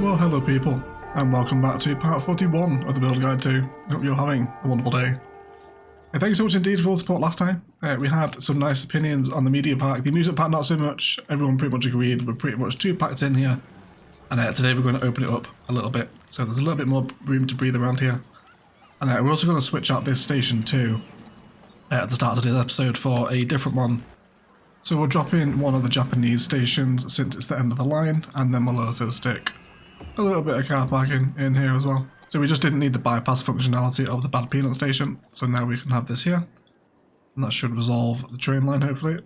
Well, hello people, and welcome back to part 41 of the Build Guide 2. Hope you're having a wonderful day. And thank you so much indeed for all the support last time. We had some nice opinions on the media pack. The amusement pack not so much. Everyone pretty much agreed. We're pretty much two packed in here. And today we're going to open it up a little bit. So there's a little bit more room to breathe around here. And we're also going to switch out this station too at the start of today's episode for a different one. So we'll drop in one of the Japanese stations since it's the end of the line, and then we'll also stick a little bit of car parking in here as well. So we just didn't need the bypass functionality of the bad peanut station, so now we can have this here. And that should resolve the train line, hopefully.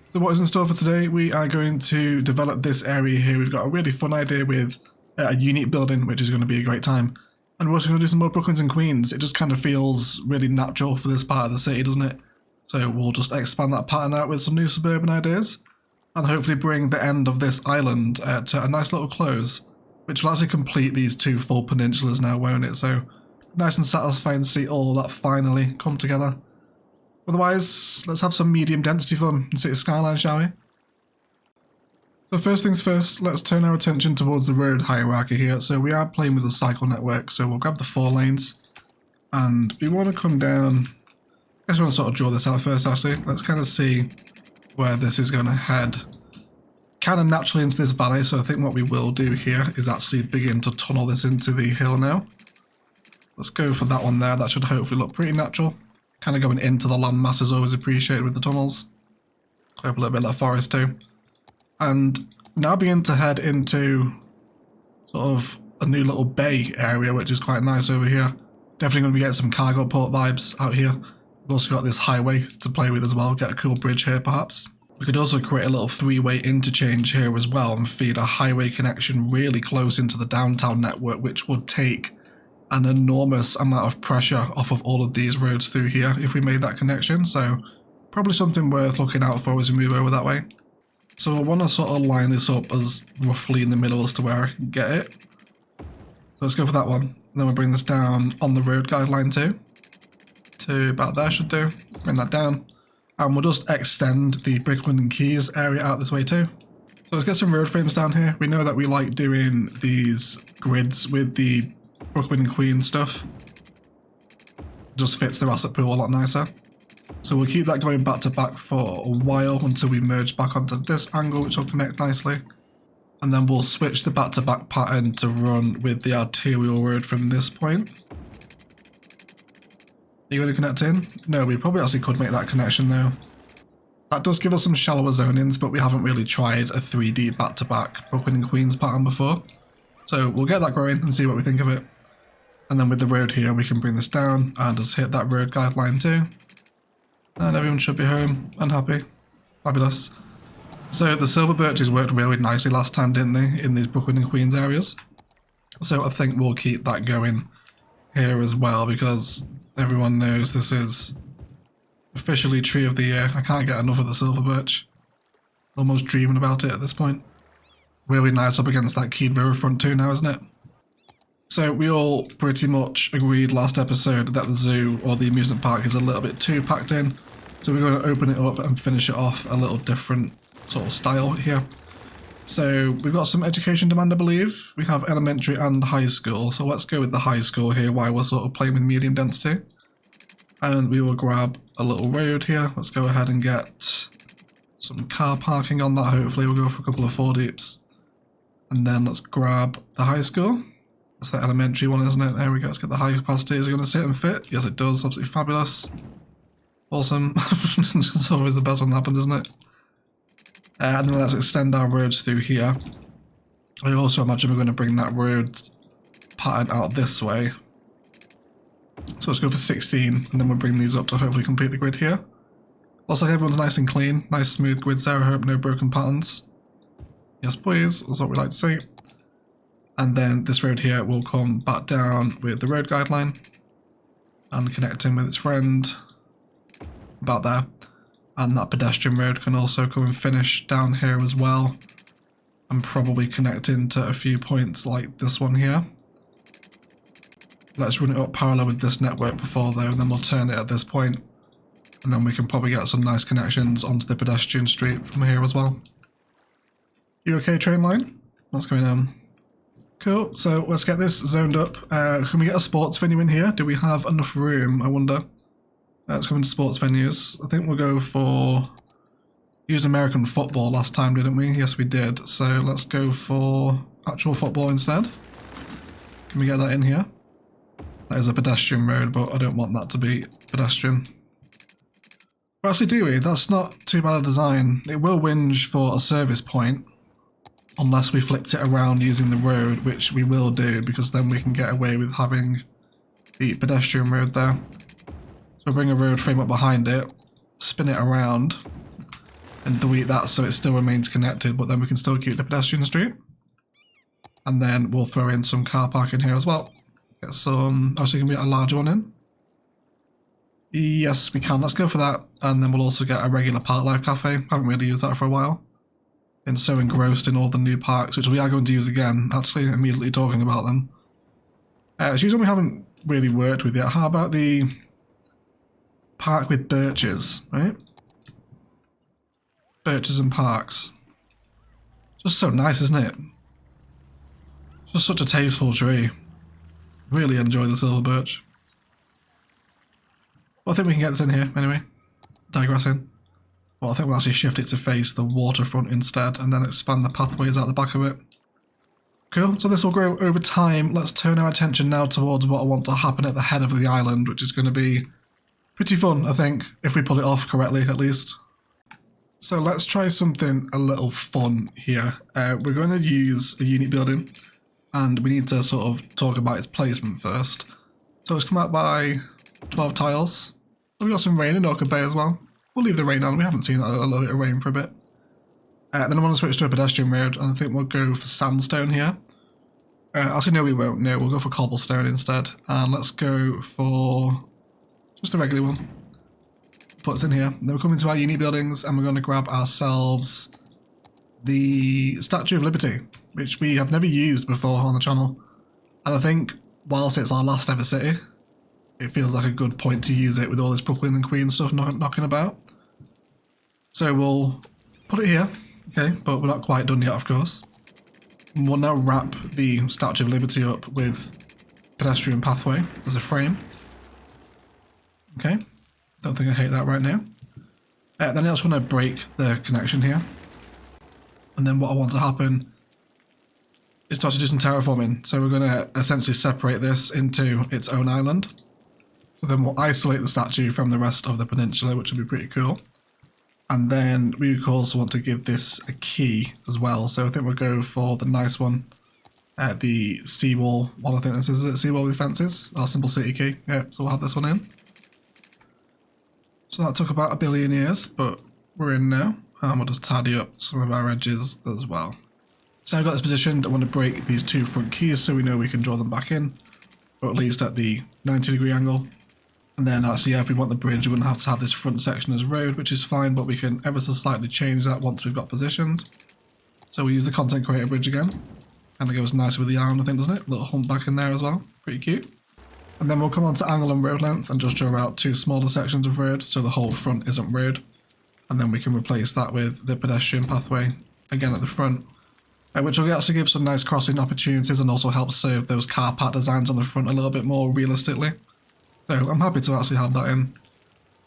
So what is in store for today? We are going to develop this area here. We've got a really fun idea with a unique building, which is going to be a great time. And we're also going to do some more Brooklyns and Queens. It just kind of feels really natural for this part of the city, doesn't it? So we'll just expand that pattern out with some new suburban ideas, and hopefully bring the end of this island to a nice little close, which will actually complete these two full peninsulas now, won't it? So nice and satisfying to see all that finally come together. Otherwise, let's have some medium density fun in City Skylines, shall we? So first things first, let's turn our attention towards the road hierarchy here. So we are playing with a cycle network, so we'll grab the 4 lanes, and we want to come down. I guess we want to sort of draw this out first, actually. Let's kind of see where this is going to head. Kind of naturally into this valley, so I think what we will do here is actually begin to tunnel this into the hill now. Let's go for that one there. That should hopefully look pretty natural. Kind of going into the landmass is always appreciated with the tunnels. Hope a little bit of that forest too. And now begin to head into sort of a new little bay area, which is quite nice over here. Definitely going to be getting some cargo port vibes out here. We've also got this highway to play with as well. Get a cool bridge here perhaps. We could also create a little 3-way interchange here as well and feed a highway connection really close into the downtown network, which would take an enormous amount of pressure off of all of these roads through here if we made that connection. So probably something worth looking out for as we move over that way. So I want to sort of line this up as roughly in the middle as to where I can get it. So let's go for that one. And then we'll bring this down on the road guideline too. To about there should do. Bring that down. And we'll just extend the Brooklyn and Keys area out this way too. So let's get some road frames down here. We know that we like doing these grids with the Brooklyn and Queens stuff. Just fits the asset pool a lot nicer. So we'll keep that going back to back for a while until we merge back onto this angle, which will connect nicely. And then we'll switch the back to back pattern to run with the arterial road from this point. Are you going to connect in? No, we probably actually could make that connection though. That does give us some shallower zonings, but we haven't really tried a 3D back-to-back Brooklyn and Queens pattern before. So we'll get that going and see what we think of it. And then with the road here, we can bring this down and just hit that road guideline too. And everyone should be home and happy. Fabulous. So the silver birches worked really nicely last time, didn't they, in these Brooklyn and Queens areas? So I think we'll keep that going here as well, because everyone knows this is officially tree of the year. I can't get enough of the silver birch. Almost dreaming about it at this point. Really nice up against that Keed Riverfront too now, isn't it? So we all pretty much agreed last episode that the zoo or the amusement park is a little bit too packed in. So we're going to open it up and finish it off a little different sort of style here. So we've got some education demand, I believe. We have elementary and high school. So let's go with the high school here while we're sort of playing with medium density. And we will grab a little road here. Let's go ahead and get some car parking on that. Hopefully we'll go for a couple of 4 deeps. And then let's grab the high school. That's the elementary one, isn't it? There we go. Let's get the high capacity. Is it going to sit and fit? Yes, it does. Absolutely fabulous. Awesome. It's always the best when that happens, isn't it? And then let's extend our roads through here. I also imagine we're going to bring that road pattern out this way. So let's go for 16, and then we'll bring these up to hopefully complete the grid here. Looks like everyone's nice and clean. Nice smooth grids there. I hope no broken patterns. Yes, please. That's what we like to see. And then this road here will come back down with the road guideline and connect in with its friend about there. And that pedestrian road can also come and finish down here as well, and probably connect into a few points like this one here. Let's run it up parallel with this network before though, and then we'll turn it at this point, and then we can probably get some nice connections onto the pedestrian street from here as well. You okay, train line? What's going on? Cool, so let's get this zoned up. Can we get a sports venue in here? Do we have enough room, I wonder? Let's come into sports venues. I think we'll go for... Used American football last time, didn't we? Yes, we did. So let's go for actual football instead. Can we get that in here? That is a pedestrian road, but I don't want that to be pedestrian. Well, actually, do we? That's not too bad a design. It will whinge for a service point, unless we flipped it around using the road, which we will do, because then we can get away with having the pedestrian road there. So we'll bring a road frame up behind it, spin it around, and delete that so it still remains connected, but then we can still keep the pedestrian street. And then we'll throw in some car parking here as well. Let's get some... Actually, can we get a larger one in? Yes, we can. Let's go for that. And then we'll also get a regular Park Life Cafe. Haven't really used that for a while. Been so engrossed in all the new parks, which we are going to use again, actually, immediately talking about them. It's usually we haven't really worked with yet. How about the park with birches, right? Birches and parks. Just so nice, isn't it? Just such a tasteful tree. Really enjoy the silver birch. Well, I think we can get this in here, anyway. Digressing. Well, I think we'll actually shift it to face the waterfront instead, and then expand the pathways out the back of it. Cool, so this will grow over time. Let's turn our attention now towards what I want to happen at the head of the island, which is going to be pretty fun, I think, if we pull it off correctly, at least. So let's try something a little fun here. We're going to use a unit building, and we need to sort of talk about its placement first. So it's come out by 12 tiles. We've got some rain in Orchid Bay as well. We'll leave the rain on, we haven't seen a little bit of rain for a bit. Then I want to switch to a pedestrian road, and I think we'll go for sandstone here. Actually, no, we won't. No, we'll go for cobblestone instead. And let's go for just a regular one. Put it in here. Then we're coming to our unit buildings, and we're going to grab ourselves the Statue of Liberty, which we have never used before on the channel. And I think, whilst it's our last ever city, it feels like a good point to use it with all this Brooklyn and Queens stuff knocking about. So we'll put it here, okay, but we're not quite done yet, of course. And we'll now wrap the Statue of Liberty up with pedestrian pathway as a frame. Okay, don't think I hate that right now. Then I just want to break the connection here. And then what I want to happen is to actually do some terraforming. So we're going to essentially separate this into its own island. So then we'll isolate the statue from the rest of the peninsula, which will be pretty cool. And then we also want to give this a key as well. So I think we'll go for the nice one. The seawall one, I think this is it, seawall with fences. Our simple city key. Yeah, so we'll have this one in. So that took about 1 billion years, but we're in now. And we'll just tidy up some of our edges as well. So I've got this positioned. I want to break these 2 front keys so we know we can draw them back in. Or at least at the 90-degree angle. And then actually, yeah, if we want the bridge, we're going to have this front section as road, which is fine, but we can ever so slightly change that once we've got positioned. So we use the content creator bridge again. And it goes nice with the arm, I think, doesn't it? Little hump back in there as well. Pretty cute. And then we'll come on to angle and road length and just draw out 2 smaller sections of road, so the whole front isn't road. And then we can replace that with the pedestrian pathway, again at the front. Which will actually give some nice crossing opportunities and also help serve those car park designs on the front a little bit more realistically. So I'm happy to actually have that in.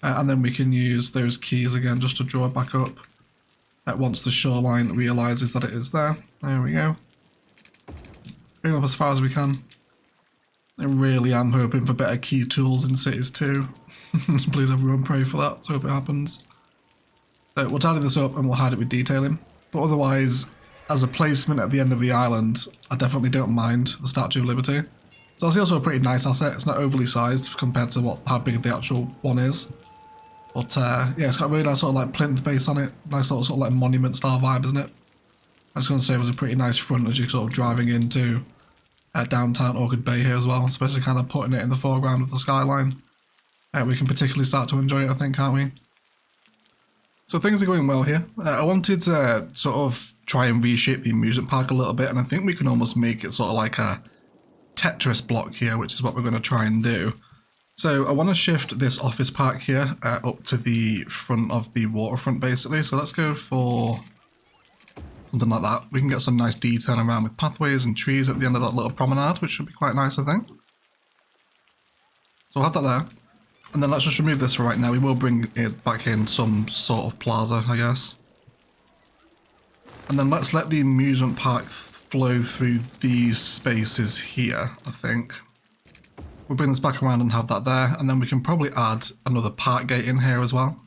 And then we can use those keys again just to draw it back up. Once the shoreline realises that it is there. There we go. Bring it up as far as we can. I really am hoping for better key tools in cities too. Please everyone pray for that, so hope it happens. So we'll tidy this up and we'll hide it with detailing. But otherwise, as a placement at the end of the island, I definitely don't mind the Statue of Liberty. It's also a pretty nice asset. It's not overly sized compared to how big the actual one is. But yeah, it's got a really nice sort of like plinth base on it. Nice sort of like monument style vibe, isn't it? That's going to serve as a pretty nice front as you're sort of driving into downtown Orchid Bay here as well. Especially kind of putting it in the foreground of the skyline. We can particularly start to enjoy it, I think, can't we? So things are going well here. I wanted to sort of try and reshape the amusement park a little bit, and I think we can almost make it sort of like a Tetris block here, which is what we're going to try and do. So I want to shift this office park here up to the front of the waterfront basically. So let's go for something like that. We can get some nice detail around with pathways and trees at the end of that little promenade, which should be quite nice, I think. So we'll have that there. And then let's just remove this for right now. We will bring it back in some sort of plaza, I guess. And then let's let the amusement park flow through these spaces here, I think. We'll bring this back around and have that there, and then we can probably add another park gate in here as well.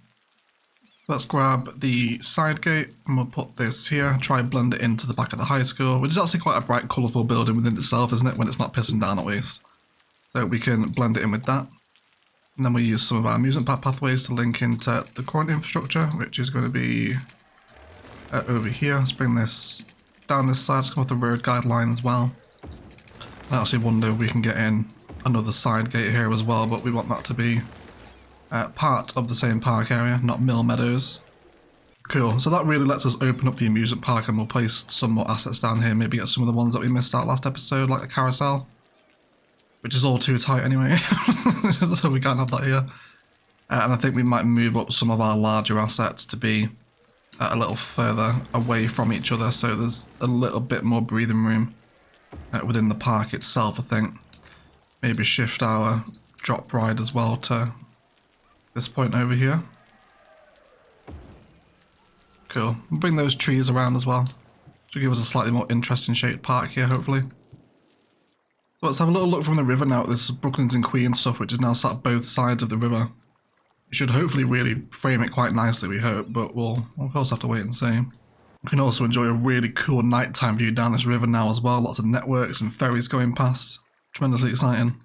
So let's grab the side gate, and we'll put this here, try and blend it into the back of the high school, which is actually quite a bright, colourful building within itself, isn't it, when it's not pissing down at least. So we can blend it in with that. And then we'll use some of our amusement park pathways to link into the current infrastructure, which is going to be over here. Let's bring this down this side, just come off the road guideline as well. I actually wonder if we can get in another side gate here as well, but we want that to be part of the same park area, not Mill Meadows. Cool, so that really lets us open up the amusement park, and we'll place some more assets down here, maybe get some of the ones that we missed out last episode, like the carousel, which is all too tight anyway, so we can't have that here. And I think we might move up some of our larger assets to be a little further away from each other, so there's a little bit more breathing room within the park itself, I think. Maybe shift our drop ride as well to this point over here. Cool. We'll bring those trees around as well to give us a slightly more interesting shaped park here, hopefully. So let's have a little look from the river now at this Brooklyns and Queens stuff, which is now sat both sides of the river. It should hopefully really frame it quite nicely, we hope, but we'll of course have to wait and see. We can also enjoy a really cool nighttime view down this river now as well. Lots of networks and ferries going past. Tremendously exciting.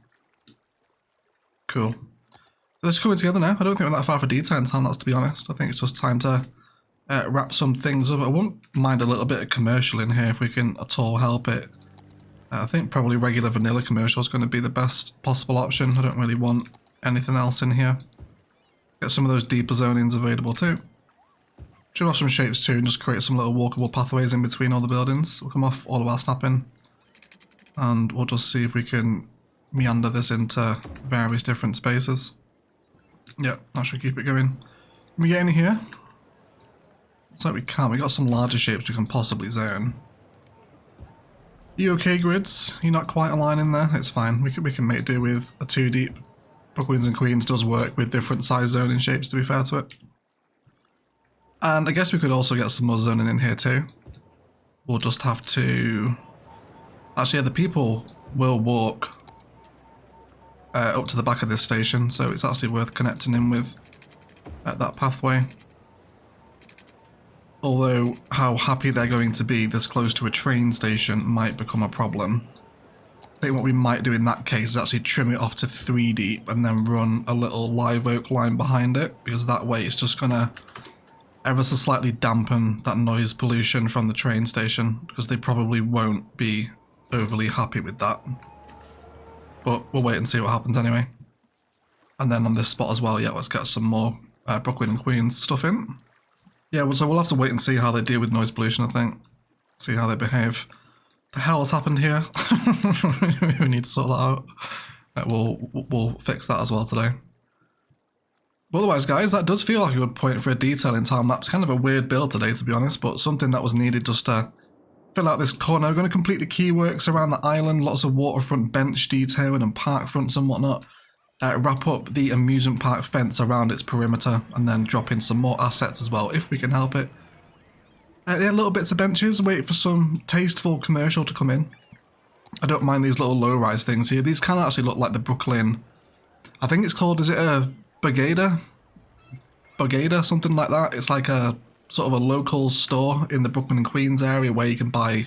Cool. So this is coming together now. I don't think we're that far for detail in time, that's to be honest. I think it's just time to wrap some things up. I wouldn't mind a little bit of commercial in here if we can at all help it. I think probably regular vanilla commercial is going to be the best possible option. I don't really want anything else in here. Get some of those deeper zonings available too. Trim off some shapes too and just create some little walkable pathways in between all the buildings. We'll come off all of our snapping and we'll just see if we can meander this into various different spaces. Yep, that should keep it going. Can we get in here? Looks like we can. We got some larger shapes we can possibly zone. You okay, grids? You're not quite aligning there? It's fine. We can make do with a 2 deep. Brooklyns and Queens does work with different size zoning shapes, to be fair to it. And I guess we could also get some more zoning in here too. We'll just have to... Actually, yeah, the people will walk up to the back of this station, so it's actually worth connecting in with that pathway. Although, how happy they're going to be this close to a train station might become a problem. I think what we might do in that case is actually trim it off to 3 deep and then run a little live oak line behind it, because that way it's just going to ever so slightly dampen that noise pollution from the train station, because they probably won't be overly happy with that. But we'll wait and see what happens anyway. And then on this spot as well, yeah, let's get some more Brooklyn and Queens stuff in. Yeah, well, so we'll have to wait and see how they deal with noise pollution, I think. See how they behave. The hell has happened here? We need to sort that out. We'll fix that as well today. But otherwise, guys, that does feel like a good point for a detailing time lapse. Kind of a weird build today, to be honest, but something that was needed just to fill out this corner. We're going to complete the key works around the island, lots of waterfront bench detailing and park fronts and whatnot. Wrap up the amusement park fence around its perimeter, and then drop in some more assets as well, if we can help it. Yeah, little bits of benches, wait for some tasteful commercial to come in. I don't mind these little low-rise things here. These kind of actually look like the Brooklyn, I think it's called, is it a Bugada? Bugada, something like that. It's like a sort of a local store in the Brooklyn and Queens area where you can buy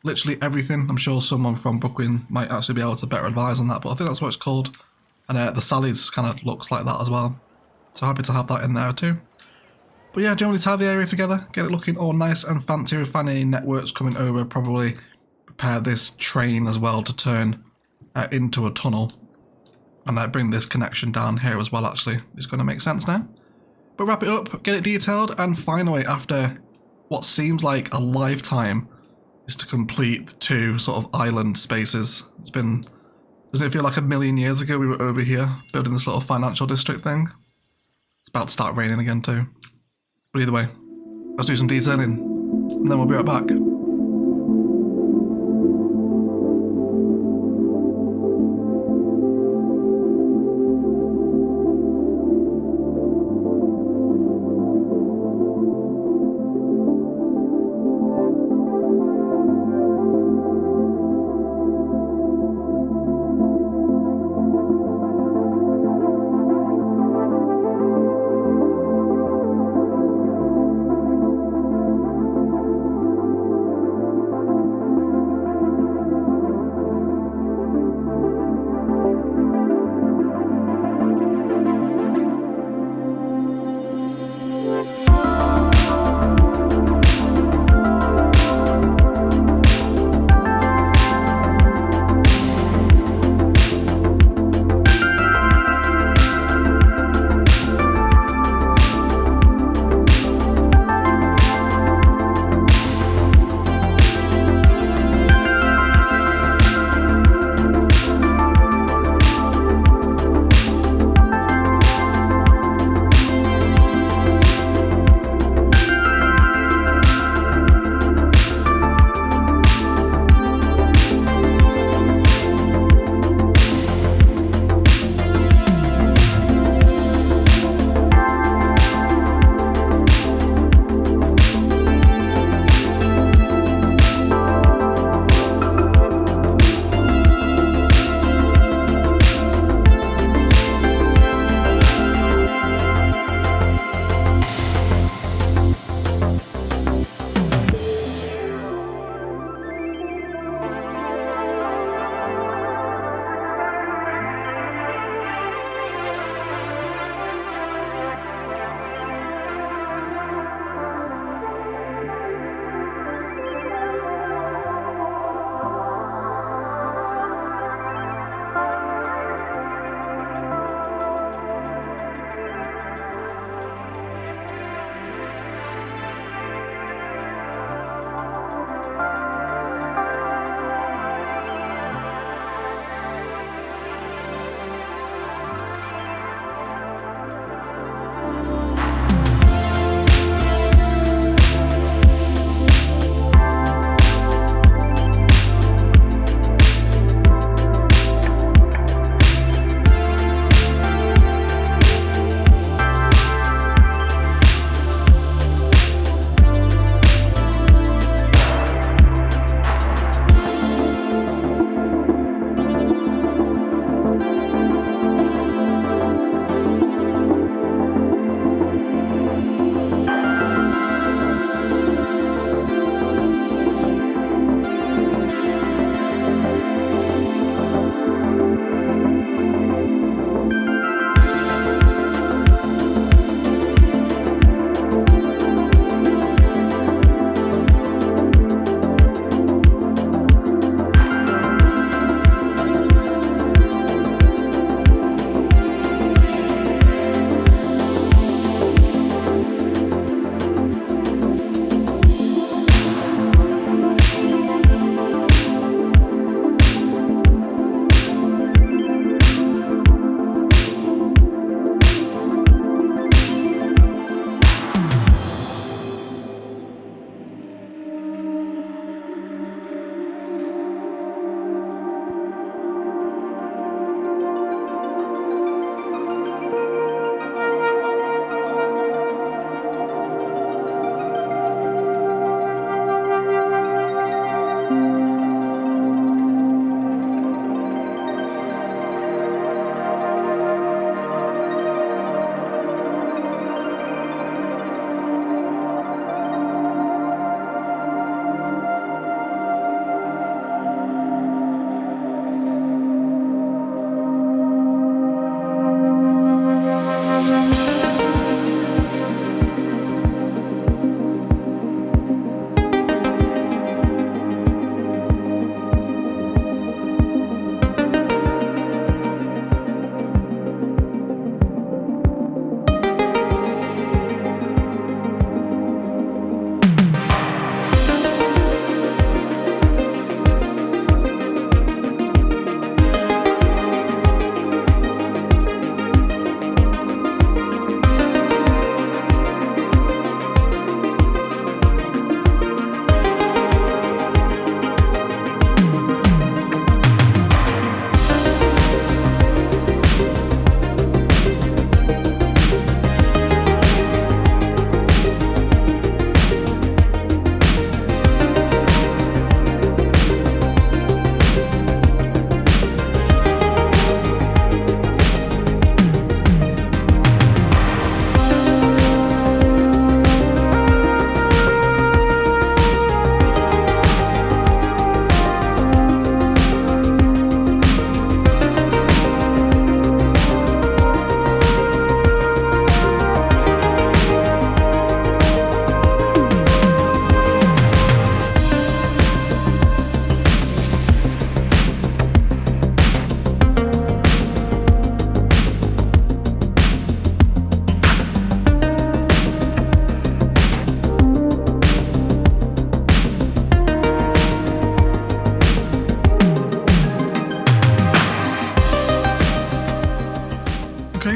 literally everything. I'm sure someone from Brooklyn might actually be able to better advise on that, but I think that's what it's called. And the Sally's kind of looks like that as well. So happy to have that in there too. But yeah, generally tie the area together, get it looking all nice and fancy. If any networks coming over, probably prepare this train as well to turn into a tunnel. And bring this connection down here as well, actually. It's going to make sense now. But wrap it up, get it detailed, and finally, after what seems like a lifetime, is to complete the 2 sort of island spaces. It's been, doesn't it feel like a million years ago we were over here building this little financial district thing? It's about to start raining again too. But either way, let's do some detailing. and then we'll be right back.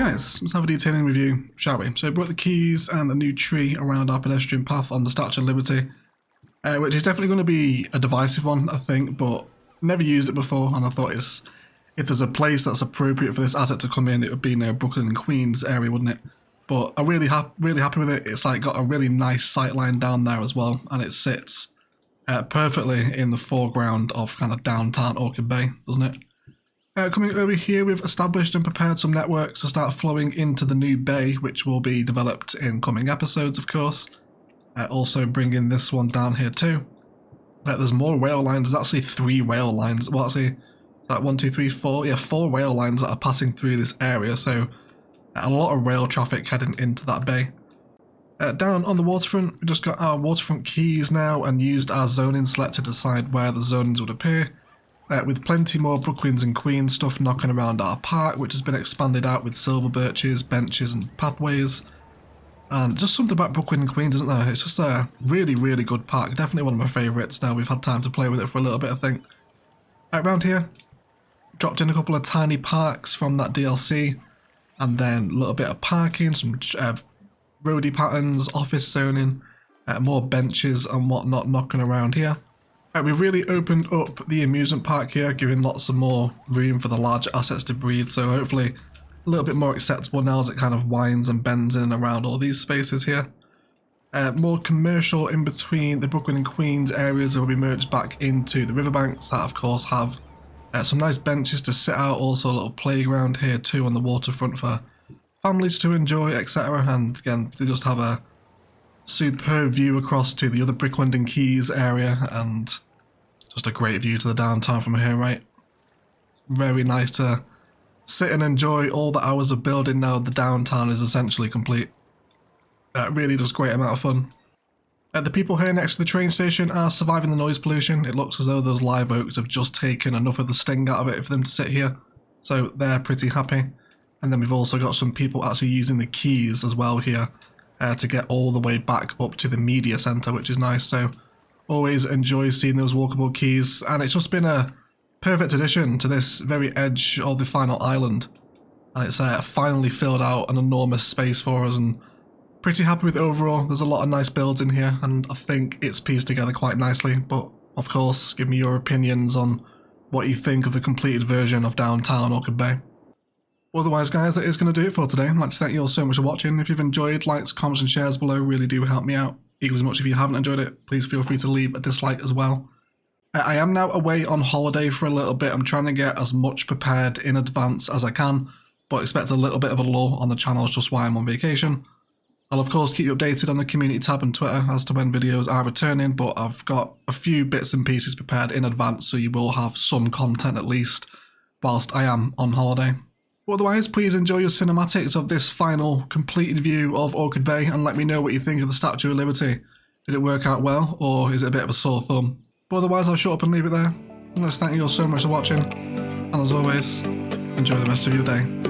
guys, let's have a detailing review, shall we? So I brought the keys and a new tree around our pedestrian path on the Statue of Liberty, which is definitely going to be a divisive one, I think, but never used it before, and I thought if there's a place that's appropriate for this asset to come in, it would be near Brooklyn and Queens area, wouldn't it? But I'm really happy with it. It's like got a really nice sight line down there as well, and it sits perfectly in the foreground of kind of downtown Orchid Bay, doesn't it? Coming over here, we've established and prepared some networks to start flowing into the new bay, which will be developed in coming episodes, of course. Also bringing this one down here too. There's more rail lines. There's actually 3 rail lines. Well, actually, like 1, 2, 3, 4. Yeah, 4 rail lines that are passing through this area. So a lot of rail traffic heading into that bay. Down on the waterfront, we just got our waterfront keys now and used our zoning select to decide where the zonings would appear. With plenty more Brooklyns and Queens stuff knocking around our park, which has been expanded out with silver birches, benches and pathways. And just something about Brooklyn and Queens, isn't there? It's just a really, really good park. Definitely one of my favourites now we've had time to play with it for a little bit, I think. Around here, dropped in a couple of tiny parks from that DLC. And then a little bit of parking, some roadie patterns, office zoning, more benches and whatnot knocking around here. We've really opened up the amusement park here, giving lots of more room for the larger assets to breathe, so hopefully a little bit more acceptable now as it kind of winds and bends in and around all these spaces here. More commercial in between the Brooklyn and Queens areas will be merged back into the riverbanks that of course have some nice benches to sit out, also a little playground here too on the waterfront for families to enjoy, etc. And again, they just have a superb view across to the other Brickland and Keys area, and just a great view to the downtown from here, right? Very nice to sit and enjoy all the hours of building now the downtown is essentially complete. Really just great amount of fun. The people here next to the train station are surviving the noise pollution. It looks as though those live oaks have just taken enough of the sting out of it for them to sit here, so they're pretty happy. And then we've also got some people actually using the keys as well here to get all the way back up to the media centre, which is nice. So always enjoy seeing those walkable keys, and it's just been a perfect addition to this very edge of the final island. And it's finally filled out an enormous space for us, and pretty happy with it overall. There's a lot of nice builds in here, and I think it's pieced together quite nicely. But of course, give me your opinions on what you think of the completed version of downtown Orchid Bay. Otherwise, guys, that is going to do it for today. I'd like to thank you all so much for watching. If you've enjoyed, likes, comments and shares below really do help me out. Equally as much if you haven't enjoyed it, please feel free to leave a dislike as well. I am now away on holiday for a little bit. I'm trying to get as much prepared in advance as I can, but expect a little bit of a lull on the channel just while I'm on vacation. I'll of course keep you updated on the community tab and Twitter as to when videos are returning, but I've got a few bits and pieces prepared in advance, so you will have some content at least whilst I am on holiday. Otherwise, please enjoy your cinematics of this final completed view of Orchid Bay and let me know what you think of the Statue of Liberty. Did it work out well, or is it a bit of a sore thumb? But otherwise, I'll shut up and leave it there. Let's thank you all so much for watching, and as always, enjoy the rest of your day.